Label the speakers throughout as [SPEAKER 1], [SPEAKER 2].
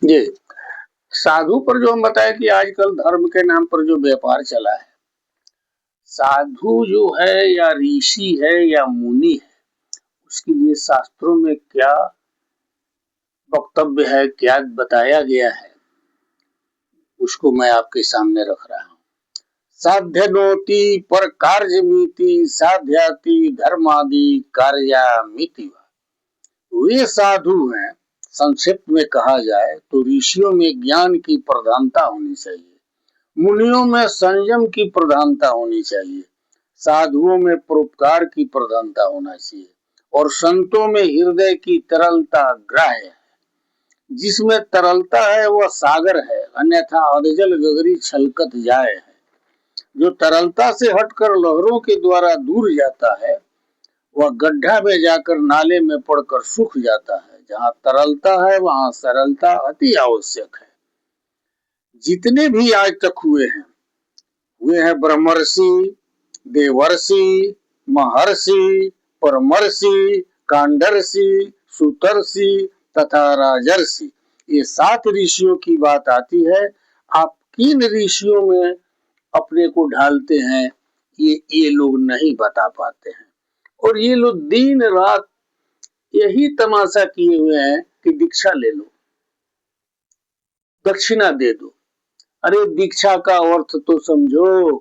[SPEAKER 1] जी। साधु पर जो हम बताए कि आजकल धर्म के नाम पर जो व्यापार चला है, साधु जो है या ऋषि है या मुनि है, उसके लिए शास्त्रों में क्या वक्तव्य है, क्या बताया गया है, उसको मैं आपके सामने रख रहा हूँ। साध्यनोति पर कार्यमिति साध्याति धर्मादि कार्यामिति। वे साधु हैं, संक्षिप्त में कहा जाए तो ऋषियों में ज्ञान की प्रधानता होनी चाहिए, मुनियों में संयम की प्रधानता होनी चाहिए, साधुओं में परोपकार की प्रधानता होना चाहिए और संतों में हृदय की तरलता ग्राह्य है। जिसमें तरलता है वह सागर है, अन्यथा अधजल गगरी छलकत जाए है। जो तरलता से हटकर लहरों के द्वारा दूर जाता है वह गड्ढा में जाकर नाले में पड़कर सूख जाता है। जहाँ तरलता है वहाँ सरलता अति आवश्यक है। जितने भी आज तक हुए हैं ब्रह्मर्षि, देवर्षि, महर्षि, परमर्षि, कांडर्षि, सुतर्षि तथा राजर्षि, ये 7 ऋषियों की बात आती है। आप किन ऋषियों में अपने को ढालते हैं ये लोग नहीं बता पाते हैं, और ये लोग दिन रात यही तमाशा किए हुए हैं कि दीक्षा ले लो, दक्षिणा दे दो। अरे दीक्षा का अर्थ तो समझो,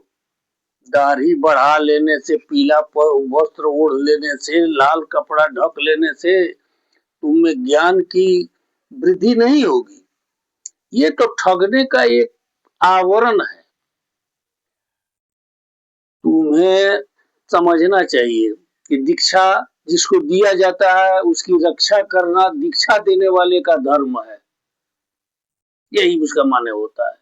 [SPEAKER 1] दाढ़ी बढ़ा लेने से, पीला वस्त्र ओढ़ लेने से, लाल कपड़ा ढक लेने से तुम्हें ज्ञान की वृद्धि नहीं होगी। ये तो ठगने का एक आवरण है। तुम्हें समझना चाहिए कि दीक्षा जिसको दिया जाता है उसकी रक्षा करना दीक्षा देने वाले का धर्म है, यही उसका माने होता है।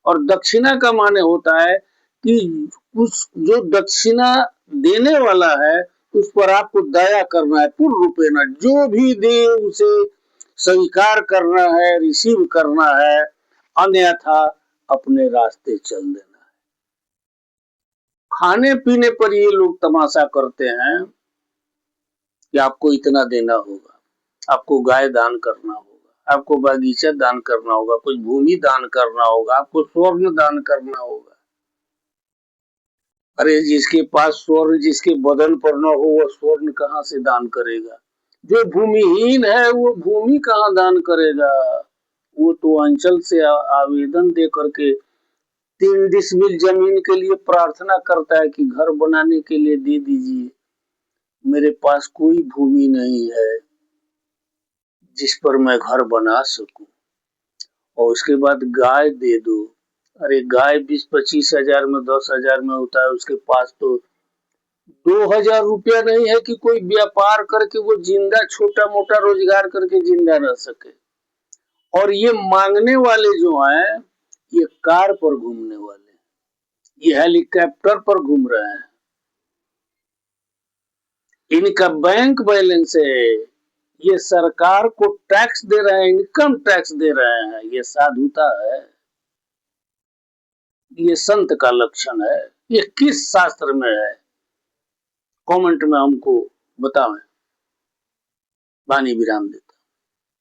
[SPEAKER 1] और दक्षिणा का माने होता है कि उस जो दक्षिणा देने वाला है उस पर आपको दया करना है, पूर्ण रूपेण जो भी दे उसे स्वीकार करना है, रिसीव करना है, अन्यथा अपने रास्ते चल देना है। खाने पीने पर ये लोग तमाशा करते हैं कि आपको इतना देना होगा, आपको गाय दान करना होगा, आपको बागीचा दान करना होगा, कुछ भूमि दान करना होगा, आपको स्वर्ण दान करना होगा। अरे जिसके पास स्वर्ण जिसके बदन पर न हो वह स्वर्ण कहाँ से दान करेगा? जो भूमिहीन है वो भूमि कहाँ दान करेगा? वो तो अंचल से आवेदन दे करके 3 डिसमिल जमीन के लिए प्रार्थना करता है कि घर बनाने के लिए दे दीजिए, मेरे पास कोई भूमि नहीं है जिस पर मैं घर बना सकूं। और उसके बाद गाय दे दो। अरे गाय 20-25 हजार में 10 हजार में होता है, उसके पास तो 2000 रुपया नहीं है कि कोई व्यापार करके वो जिंदा छोटा मोटा रोजगार करके जिंदा रह सके। और ये मांगने वाले जो हैं ये कार पर घूमने वाले, ये हेलीकॉप्टर पर घूम रहे हैं, इनका बैंक बैलेंस है, ये सरकार को टैक्स दे रहे हैं, इनकम टैक्स दे रहे हैं। ये साधुता है? ये संत का लक्षण है? ये किस शास्त्र में है? कमेंट में हमको बताएं। वाणी विराम दे।